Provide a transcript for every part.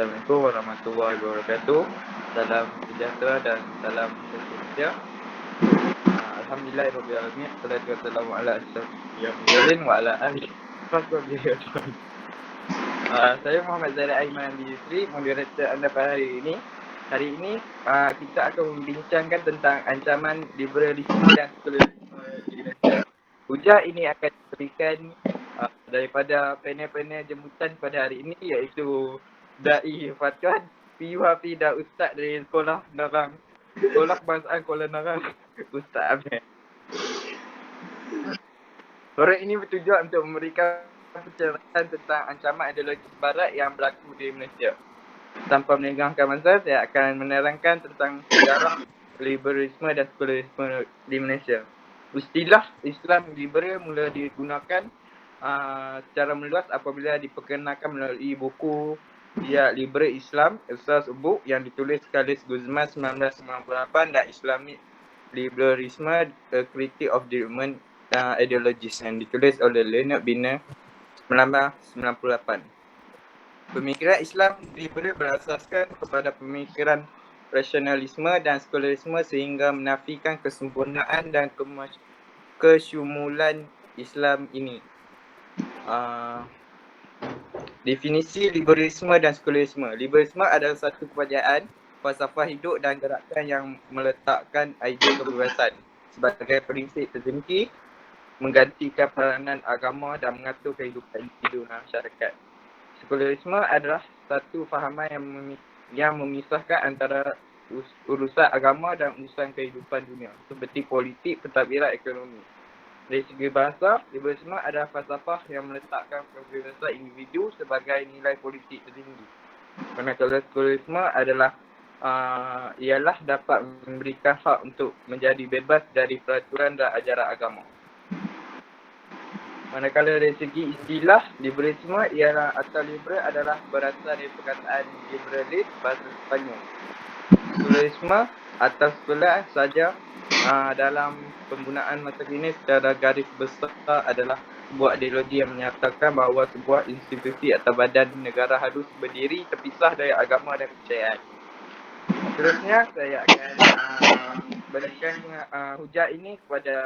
Assalamualaikum warahmatullahi wabarakatuh. Salam sejahtera dan salam sejahtera. Alhamdulillahirabbil alamin. Wassalatu wassalamu ala asyrafil mursalin wa ala alihi wasahbihi ajmain. Saya Muhammad Zairi Aiman Yusri, moderator anda pada hari ini. Hari ini kita akan membincangkan tentang ancaman liberalisme dan sekularisme di Malaysia. Hujah ini akan diberikan daripada panel-panel jemputan pada hari ini, iaitu Dai Fatwan, PUHP dan Ustaz dari Sekolah Narang, Sekolah Kebangsaan Kuala Narang, Ustaz Amir. Forum ini bertujuan untuk memberikan pencerahan tentang ancaman ideologi barat yang berlaku di Malaysia. Tanpa menegangkan masa, saya akan menerangkan tentang sejarah liberalisme dan sekularisme di Malaysia. Istilah Islam liberal mula digunakan secara meluas apabila diperkenalkan melalui buku Liberal Islam, Asas Book yang ditulis Khalis Guzman 1998 dan Islamic Liberalism, A Critique of Development Ideologies yang ditulis oleh Leonard Biner 1998. Pemikiran Islam liberal berasaskan kepada pemikiran rasionalisme dan sekularisme sehingga menafikan kesempurnaan dan kesyumulan Islam ini. Definisi liberalisme dan sekularisme. Liberalisme adalah satu kepercayaan, falsafah hidup dan gerakan yang meletakkan idea kebebasan sebagai prinsip tertinggi, menggantikan peranan agama dan mengatur kehidupan individu dan masyarakat. Sekularisme adalah satu fahaman yang memisahkan antara urusan agama dan urusan kehidupan dunia, seperti politik, pentadbiran, ekonomi. Dari segi bahasa, liberalisme adalah falsafah yang meletakkan kebebasan individu sebagai nilai politik tertinggi. Manakala sekularisme adalah ialah dapat memberikan hak untuk menjadi bebas dari peraturan dan ajaran agama. Manakala dari segi istilah, liberalisme ialah asal liberal adalah berasal dari perkataan liberalis bahasa Sepanyol. Sekularisme atau sekular saja dalam penggunaan masa kini secara garis besar adalah sebuah ideologi yang menyatakan bahawa sebuah institusi atau badan negara harus berdiri terpisah dari agama dan kepercayaan. Seterusnya, saya akan berikan hujah ini kepada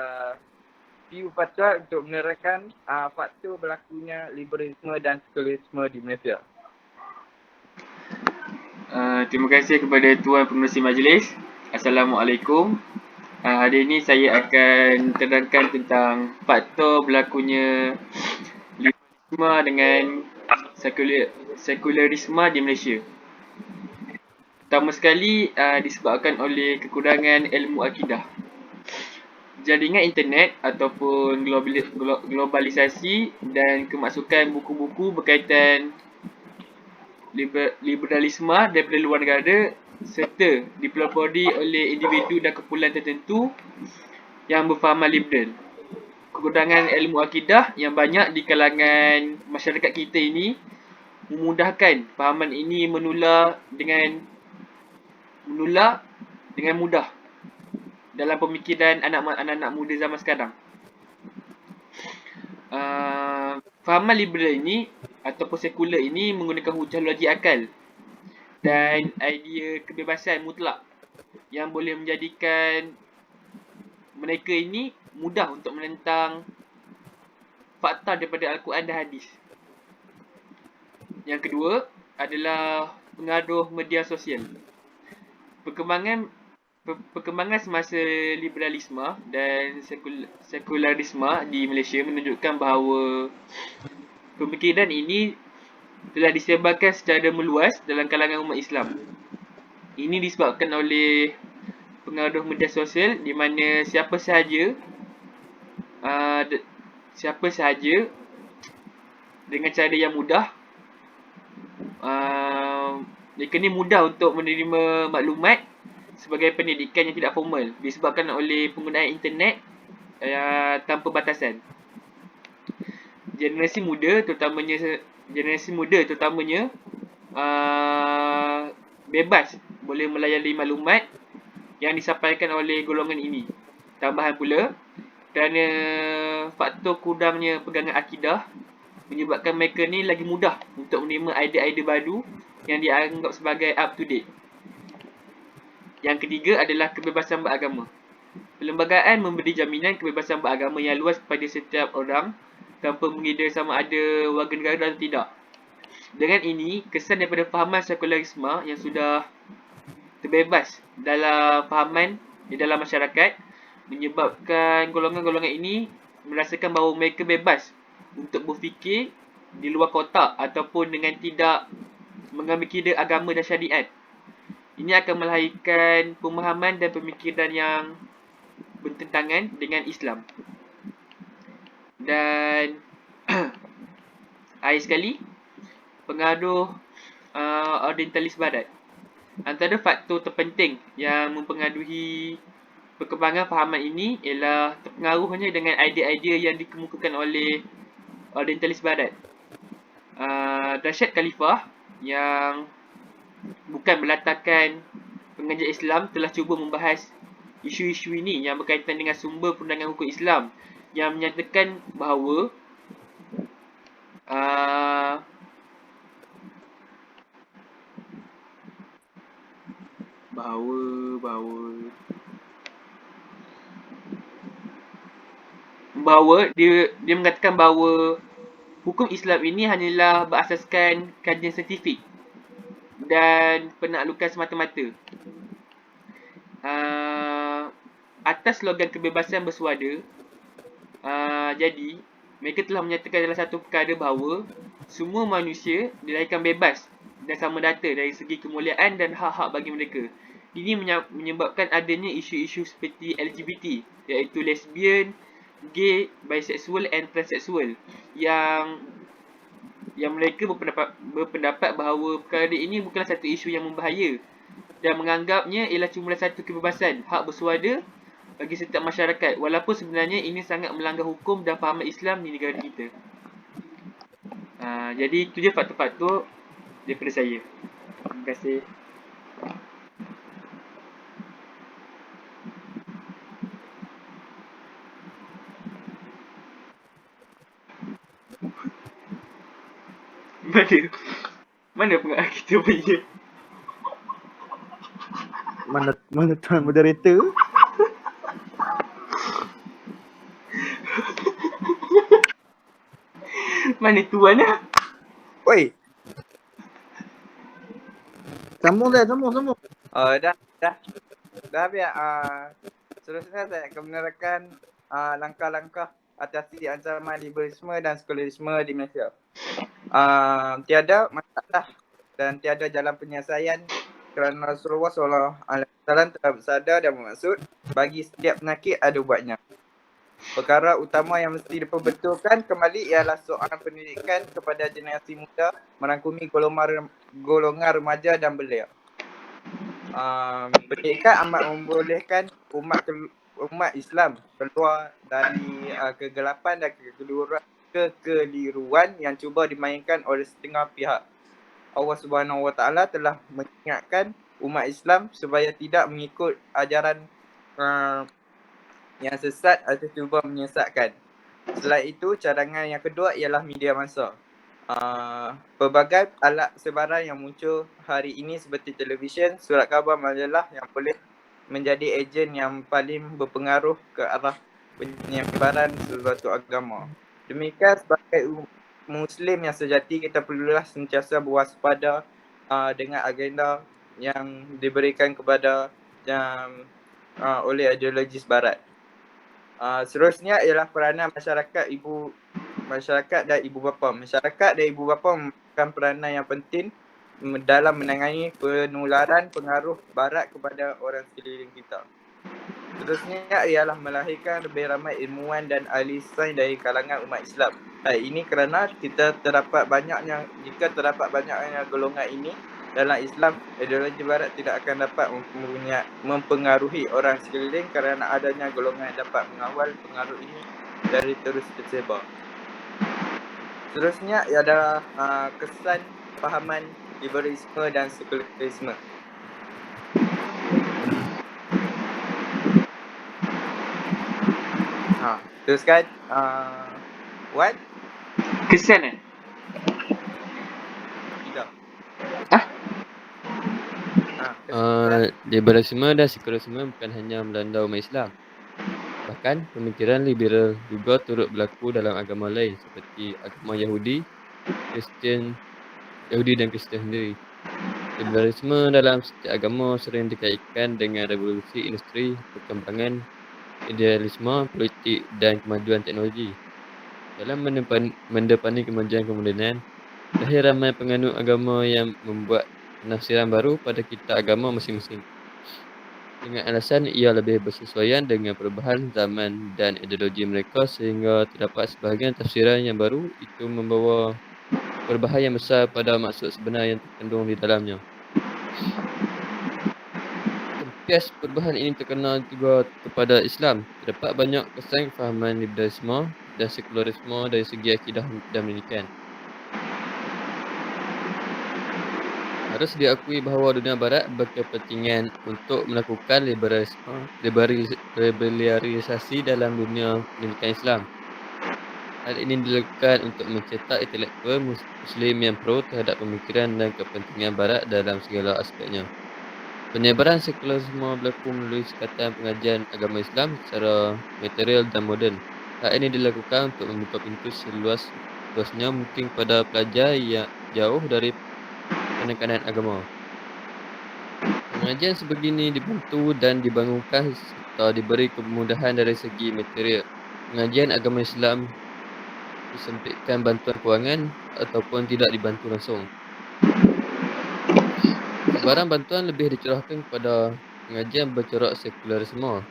Piu Fatwa untuk menerangkan faktor berlakunya liberalisme dan sekularisme di Malaysia. Terima kasih kepada Tuan Pengerusi Majlis. Assalamualaikum. Hari ini saya akan terangkan tentang faktor berlakunya liberalisme dengan sekularisme di Malaysia. Pertama sekali disebabkan oleh kekurangan ilmu akidah. Jaringan internet ataupun globalisasi dan kemasukan buku-buku berkaitan liberalisme daripada luar negara serta dipelopori oleh individu dan kumpulan tertentu yang berfahaman liberal. Kekurangan ilmu akidah yang banyak di kalangan masyarakat kita ini memudahkan fahaman ini menular dengan mudah dalam pemikiran anak-anak muda zaman sekarang. Fahaman liberal ini ataupun sekular ini menggunakan hujah logik akal dan idea kebebasan mutlak yang boleh menjadikan mereka ini mudah untuk menentang fakta daripada Al-Quran dan Hadis. Yang kedua adalah pengaruh media sosial. Perkembangan semasa liberalisme dan sekularisme di Malaysia menunjukkan bahawa pemikiran ini telah disebarkan secara meluas dalam kalangan umat Islam. Ini disebabkan oleh pengaruh media sosial di mana siapa sahaja dengan cara yang mudah mereka ni mudah untuk menerima maklumat sebagai pendidikan yang tidak formal disebabkan oleh penggunaan internet tanpa batasan. Generasi muda terutamanya bebas boleh melayani maklumat yang disampaikan oleh golongan ini. Tambahan pula, kerana faktor kurangnya pegangan akidah menyebabkan mereka ni lagi mudah untuk menerima idea-idea baru yang dianggap sebagai up to date. Yang ketiga adalah kebebasan beragama. Perlembagaan memberi jaminan kebebasan beragama yang luas kepada setiap orang tanpa mengira sama ada warga negara atau tidak. Dengan ini, kesan daripada fahaman sekularisme yang sudah terbebas dalam fahaman di dalam masyarakat menyebabkan golongan-golongan ini merasakan bahawa mereka bebas untuk berfikir di luar kotak ataupun dengan tidak mengambil kira agama dan syariat. Ini akan melahirkan pemahaman dan pemikiran yang bertentangan dengan Islam. Dan akhir sekali, pengaruh Orientalis Barat. Antara faktor terpenting yang mempengaruhi perkembangan fahaman ini ialah terpengaruhnya dengan idea-idea yang dikemukakan oleh Orientalis Barat. Rashad Khalifah yang bukan berlatarkan pengajar Islam telah cuba membahas isu-isu ini yang berkaitan dengan sumber perundangan hukum Islam yang menyatakan bahawa dia mengatakan bahawa hukum Islam ini hanyalah berasaskan kajian saintifik dan penaklukan semata-mata. Atas slogan kebebasan bersuara, jadi mereka telah menyatakan dalam satu perkara bahawa semua manusia dilahirkan bebas dan sama data dari segi kemuliaan dan hak-hak bagi mereka. Ini menyebabkan adanya isu-isu seperti LGBT, iaitu lesbian, gay, bisexual and transexual yang mereka berpendapat bahawa perkara ini bukanlah satu isu yang membahaya dan menganggapnya ialah cuma satu kebebasan hak bersuara bagi setiap masyarakat, walaupun sebenarnya ini sangat melanggar hukum dan fahaman Islam di negara kita. Jadi itu je faktor-faktor daripada saya. Terima kasih. Mana pengarah kita punya? Mana tuan moderator? Mana tuan lah? Oi. Sambung. Dah biar. Seterusnya saya akan menerangkan langkah-langkah atasi ancaman liberalisme dan sekularisme di Malaysia. Tiada masalah dan tiada jalan penyelesaian kerana Rasulullah SAW telah bersabda dan bermaksud bagi setiap penyakit ada ubatnya. Perkara utama yang mesti diperbetulkan kembali ialah soalan pendidikan kepada generasi muda merangkumi golongan remaja dan belia. Pendidikan amat membolehkan umat Islam keluar dari kegelapan dan kekeliruan yang cuba dimainkan oleh setengah pihak. Allah Subhanahu Wa Taala telah mengingatkan umat Islam supaya tidak mengikut ajaran yang sesat atau cuba menyesatkan. Selain itu, cadangan yang kedua ialah media massa. Pelbagai alat sebaran yang muncul hari ini seperti televisyen, surat khabar, majalah yang boleh menjadi ejen yang paling berpengaruh ke arah penyebaran sesuatu agama. Demikian sebagai Muslim yang sejati, kita perlulah sentiasa berwaspada dengan agenda yang diberikan kepada oleh ideologis barat. Seterusnya ialah peranan masyarakat dan ibu bapa. Masyarakat dan ibu bapa memainkan peranan yang penting dalam menangani penularan pengaruh barat kepada orang sekeliling kita. Seterusnya ialah melahirkan lebih ramai ilmuwan dan ahli sains dari kalangan umat Islam. Ini kerana jika terdapat banyaknya golongan ini dalam Islam, ideologi barat tidak akan dapat mempengaruhi orang sekeliling kerana adanya golongan yang dapat mengawal pengaruh ini dari terus tersebar. Seterusnya ialah kesan fahaman liberalisme dan sekularisme. Teruskan Wan? Kesan Tidak. Liberalisme dan sekularisme bukan hanya melanda umat Islam. Bahkan, pemikiran liberal juga turut berlaku dalam agama lain seperti agama Yahudi dan Kristian sendiri. Liberalisme dalam setiap agama sering dikaitkan dengan revolusi industri, perkembangan idealisme politik dan kemajuan teknologi. Dalam mendepani kemajuan kemodenan, lahir ramai penganut agama yang membuat penafsiran baru pada kitab agama masing-masing. Dengan alasan ia lebih bersesuaian dengan perubahan zaman dan ideologi mereka sehingga terdapat sebahagian tafsiran yang baru itu membawa perubahan yang besar pada maksud sebenar yang terkandung di dalamnya. Tempias perubahan ini terkena juga kepada Islam. Terdapat banyak kesan kefahaman liberalisme dan sekularisme dari segi akidah dan pendidikan. Harus diakui bahawa dunia barat berkepentingan untuk melakukan liberalisasi dalam dunia pendidikan Islam. Hal ini dilakukan untuk mencetak intelektual Muslim yang pro terhadap pemikiran dan kepentingan barat dalam segala aspeknya. Penyebaran sekularisme berlaku melalui sekatan pengajian agama Islam secara material dan moden. Hal ini dilakukan untuk membuka pintu seluas-luasnya mungkin kepada pelajar yang jauh dari penekanan agama. Pengajian sebegini dibantu dan dibangunkan serta diberi kemudahan dari segi material. Pengajian agama Islam disempitkan bantuan kewangan ataupun tidak dibantu langsung. Sebarang bantuan lebih dicerahkan kepada pengajian bercorak sekularisme.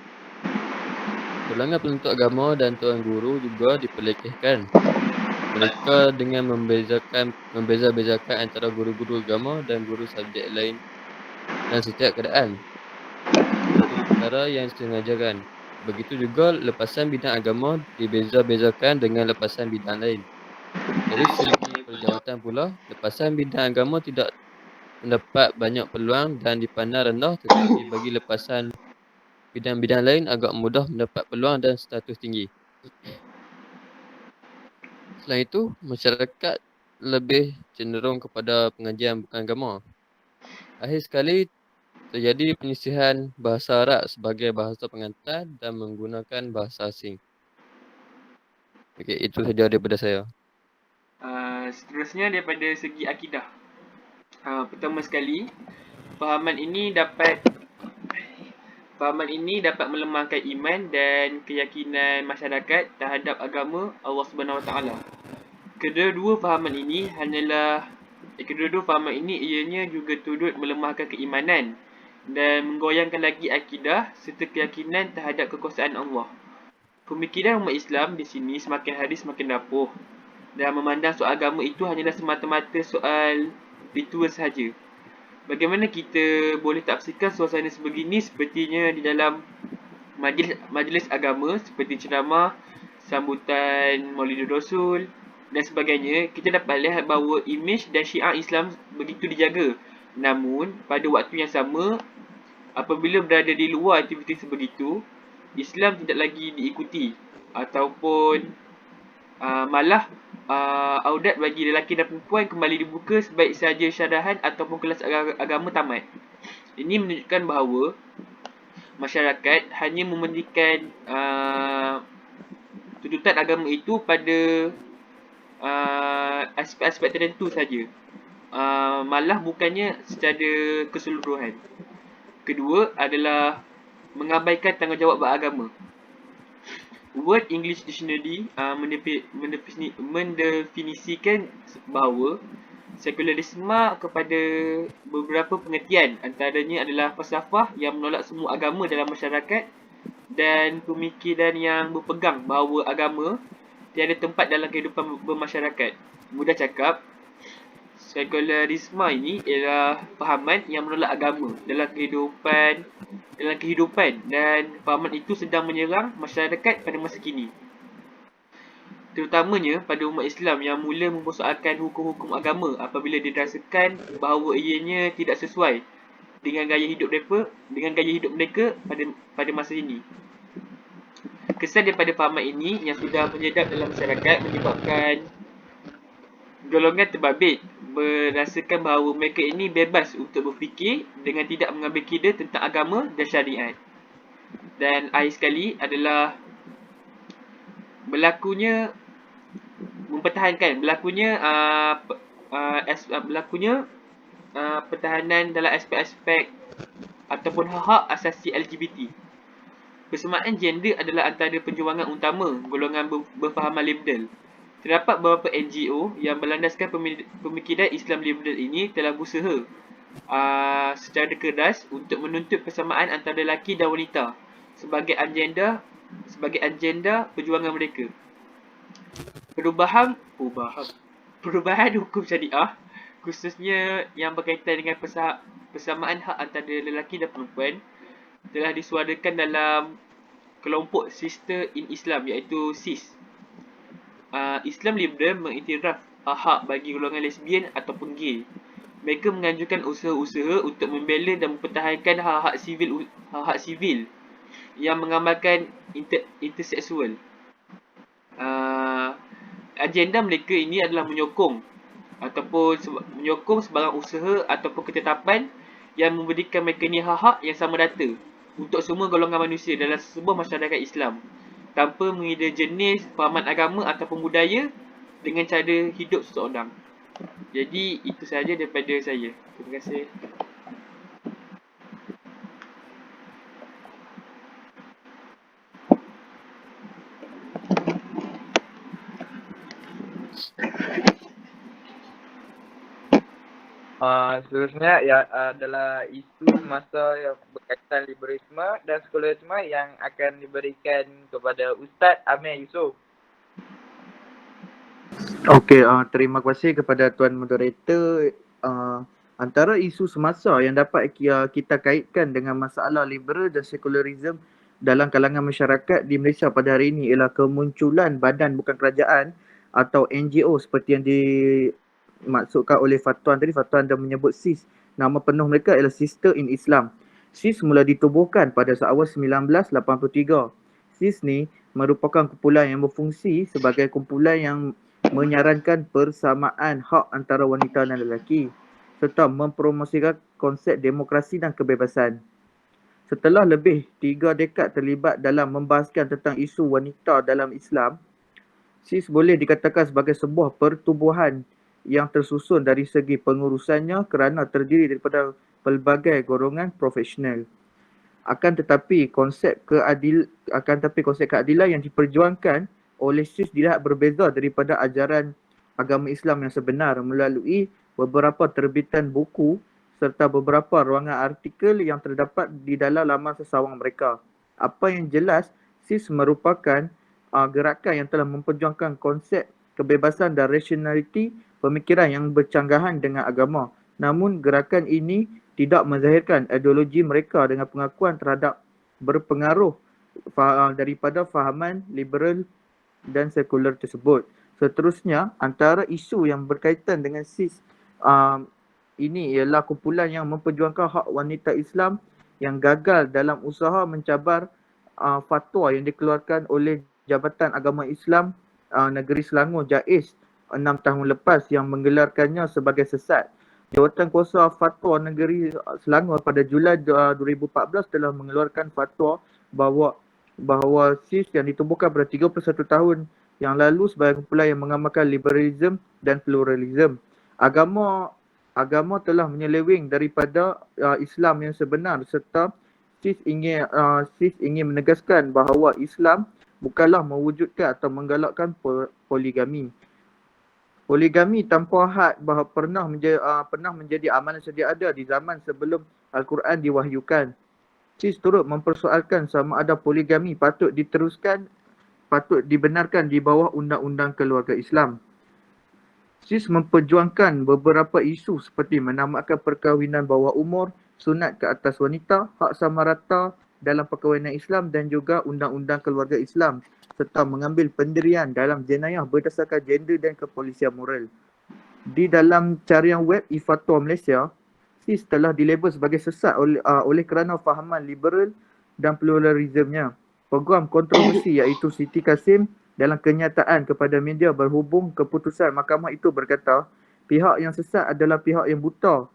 Golongan penuntut agama dan tuan guru juga diperlekehkan. Mereka dengan membeza-bezakan antara guru-guru agama dan guru subjek lain dan setiap keadaan. Itu perkara yang disengajakan. Begitu juga lepasan bidang agama dibeza-bezakan dengan lepasan bidang lain. Dari segi perjawatan pula, lepasan bidang agama tidak mendapat banyak peluang dan dipandang rendah, tetapi bagi lepasan bidang-bidang lain agak mudah mendapat peluang dan status tinggi. Selain itu, masyarakat lebih cenderung kepada pengajian bukan agama. Akhir sekali, terjadi penyisihan bahasa Arab sebagai bahasa pengantar dan menggunakan bahasa asing. Okey, itu saja daripada saya. Seterusnya daripada segi akidah. Pertama sekali, fahaman ini dapat melemahkan iman dan keyakinan masyarakat terhadap agama Allah Subhanahu Wa Taala. Kedua-dua fahaman ini ianya juga turut melemahkan keimanan dan menggoyangkan lagi akidah serta keyakinan terhadap kekuasaan Allah. Pemikiran umat Islam di sini semakin hari semakin rapuh dan memandang soal agama itu hanyalah semata-mata soal ritual sahaja. Bagaimana kita boleh tafsirkan suasana sebegini sepertinya di dalam majlis agama seperti ceramah, sambutan Maulidul Rasul dan sebagainya, kita dapat lihat bahawa imej dan syiar Islam begitu dijaga. Namun, pada waktu yang sama, apabila berada di luar aktiviti sebegitu, Islam tidak lagi diikuti ataupun malah audat bagi lelaki dan perempuan kembali dibuka sebaik sahaja syarahan ataupun kelas agama tamat. Ini menunjukkan bahawa masyarakat hanya mementingkan tuntutan agama itu pada aspek-aspek tertentu saja. Malah bukannya secara keseluruhan. Kedua adalah mengabaikan tanggungjawab beragama. Word English Dictionary mendefinisikan bahawa sekularisme kepada beberapa pengertian, antaranya adalah falsafah yang menolak semua agama dalam masyarakat dan pemikiran yang berpegang bahawa agama tiada tempat dalam kehidupan bermasyarakat. Mudah cakap, sekularisme ini ialah fahaman yang menolak agama dalam kehidupan dan fahaman itu sedang menyerang masyarakat pada masa kini. Terutamanya pada umat Islam yang mula mempersoalkan hukum-hukum agama apabila dirasakan bahawa ianya tidak sesuai dengan gaya hidup mereka pada masa ini. Kesan daripada fahaman ini yang sudah menyedap dalam masyarakat menyebabkan golongan terbabit berasakan bahawa mereka ini bebas untuk berfikir dengan tidak mengambil kira tentang agama dan syariat. Dan akhir sekali adalah berlakunya pertahanan dalam aspek-aspek ataupun hak-hak asasi LGBT. Persamaan gender adalah antara perjuangan utama golongan berfahaman liberal. Terdapat beberapa NGO yang berlandaskan pemikiran Islam liberal ini telah berusaha secara keras untuk menuntut persamaan antara lelaki dan wanita sebagai agenda perjuangan mereka. Perubahan hukum syariah, khususnya yang berkaitan dengan persamaan hak antara lelaki dan perempuan, telah disuarakan dalam kelompok Sister in Islam iaitu SIS. Islam liberal mengiktiraf hak bagi golongan lesbian ataupun gay. Mereka menganjurkan usaha-usaha untuk membela dan mempertahankan hak-hak sivil yang mengamalkan interseksual. Agenda mereka ini adalah menyokong sebarang usaha ataupun ketetapan yang memberikan mereka ni hak-hak yang sama rata untuk semua golongan manusia dalam sebuah masyarakat Islam tanpa mengira jenis, fahaman agama ataupun budaya dengan cara hidup seseorang. Jadi itu sahaja daripada saya. Terima kasih. Seterusnya adalah isu semasa yang berkaitan liberalisme dan sekularisme yang akan diberikan kepada Ustaz Amir Yusof. Okey, terima kasih kepada Tuan Moderator. Antara isu semasa yang dapat kita kaitkan dengan masalah liberal dan sekularisme dalam kalangan masyarakat di Malaysia pada hari ini ialah kemunculan badan bukan kerajaan atau NGO seperti yang dimaksudkan oleh Fatuan tadi. Fatuan dah menyebut SIS. Nama penuh mereka ialah Sister in Islam. SIS mula ditubuhkan pada awal 1983. SIS ni merupakan kumpulan yang berfungsi sebagai kumpulan yang menyarankan persamaan hak antara wanita dan lelaki serta mempromosikan konsep demokrasi dan kebebasan. Setelah lebih 3 dekad terlibat dalam membahaskan tentang isu wanita dalam Islam, SIS boleh dikatakan sebagai sebuah pertubuhan yang tersusun dari segi pengurusannya kerana terdiri daripada pelbagai golongan profesional. Akan tetapi konsep keadilan yang diperjuangkan oleh SIS dilihat berbeza daripada ajaran agama Islam yang sebenar melalui beberapa terbitan buku serta beberapa ruangan artikel yang terdapat di dalam laman sesawang mereka. Apa yang jelas, SIS merupakan gerakan yang telah memperjuangkan konsep kebebasan dan rasionaliti pemikiran yang bercanggahan dengan agama. Namun gerakan ini tidak menzahirkan ideologi mereka dengan pengakuan terhadap berpengaruh daripada fahaman liberal dan sekular tersebut. Seterusnya, antara isu yang berkaitan dengan SIS ini ialah kumpulan yang memperjuangkan hak wanita Islam yang gagal dalam usaha mencabar fatwa yang dikeluarkan oleh Jabatan Agama Islam Negeri Selangor JAIS 6 tahun lepas yang menggelarkannya sebagai sesat. Jawatan Kuasa Fatwa Negeri Selangor pada Julai 2014 telah mengeluarkan fatwa bahawa SIS yang ditubuhkan pada 31 tahun yang lalu sebagai kumpulan yang mengamalkan liberalisme dan pluralisme. Agama telah menyeleweng daripada Islam yang sebenar serta SIS ingin menegaskan bahawa Islam bukanlah mewujudkan atau menggalakkan poligami. Poligami tanpa had pernah menjadi amalan sedia ada di zaman sebelum Al-Quran diwahyukan. SIS turut mempersoalkan sama ada poligami patut dibenarkan di bawah Undang-Undang Keluarga Islam. SIS memperjuangkan beberapa isu seperti menamakan perkahwinan bawah umur, sunat ke atas wanita, hak sama rata dalam perkahwinan Islam dan juga Undang-Undang Keluarga Islam serta mengambil pendirian dalam jenayah berdasarkan gender dan kepolisian moral. Di dalam carian web e-Fatwa Malaysia, SIS telah dilabel sebagai sesat oleh kerana fahaman liberal dan pluralismenya. Peguam kontroversi iaitu Siti Kasim dalam kenyataan kepada media berhubung keputusan mahkamah itu berkata, Pihak yang sesat adalah pihak yang buta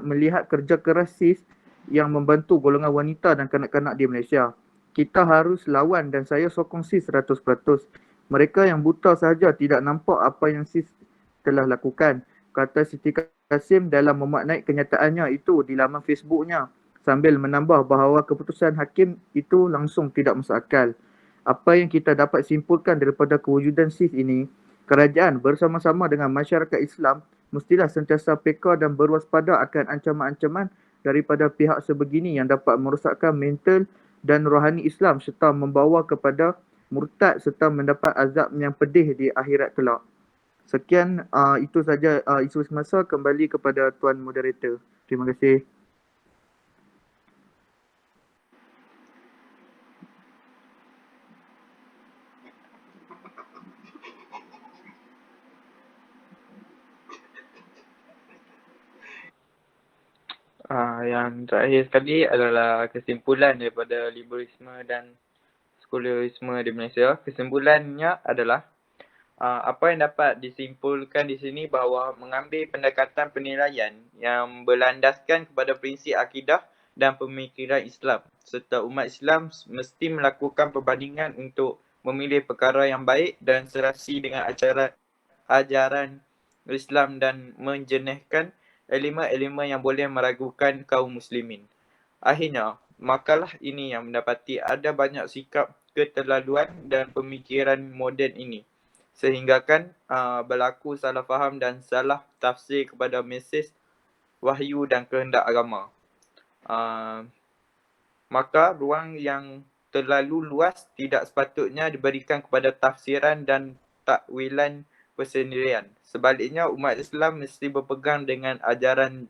melihat kerja keras sis yang membantu golongan wanita dan kanak-kanak di Malaysia. Kita harus lawan dan saya sokong sis 100%. Mereka yang buta sahaja tidak nampak apa yang sis telah lakukan, kata Siti Kasim dalam memaknai kenyataannya itu di laman Facebooknya, sambil menambah bahawa keputusan hakim itu langsung tidak masuk akal. Apa yang kita dapat simpulkan daripada kewujudan sis ini, kerajaan bersama-sama dengan masyarakat Islam mestilah sentiasa peka dan berwaspada akan ancaman-ancaman daripada pihak sebegini yang dapat merosakkan mental dan rohani Islam serta membawa kepada murtad serta mendapat azab yang pedih di akhirat kelak. Sekian itu saja isu semasa, kembali kepada Tuan Moderator. Terima kasih. Yang terakhir sekali adalah kesimpulan daripada liberalisme dan sekularisme di Malaysia. Kesimpulannya adalah apa yang dapat disimpulkan di sini bahawa mengambil pendekatan penilaian yang berlandaskan kepada prinsip akidah dan pemikiran Islam serta umat Islam mesti melakukan perbandingan untuk memilih perkara yang baik dan serasi dengan ajaran Islam dan menjenehkan elemen-elemen yang boleh meragukan kaum muslimin. Akhirnya, makalah ini yang mendapati ada banyak sikap keterlaluan dan pemikiran moden ini, sehinggakan berlaku salah faham dan salah tafsir kepada mesej wahyu dan kehendak agama. Maka ruang yang terlalu luas tidak sepatutnya diberikan kepada tafsiran dan takwilan persendirian. Sebaliknya, umat Islam mesti berpegang dengan ajaran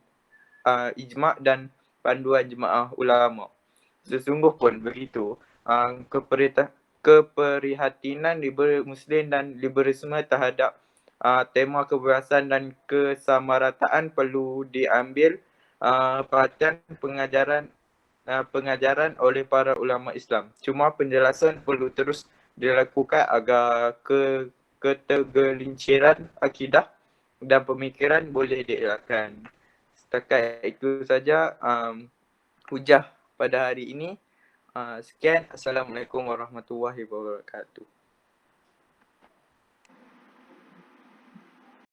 ijma' dan panduan jemaah ulama. Sesungguh pun begitu, keprihatinan liberal Muslim dan liberalisme terhadap tema kebebasan dan kesamarataan perlu diambil perhatian pengajaran oleh para ulama Islam. Cuma penjelasan perlu terus dilakukan agar ketergelinciran akidah dan pemikiran boleh dielakkan. Setakat itu saja hujah pada hari ini. Sekian. Assalamualaikum warahmatullahi wabarakatuh.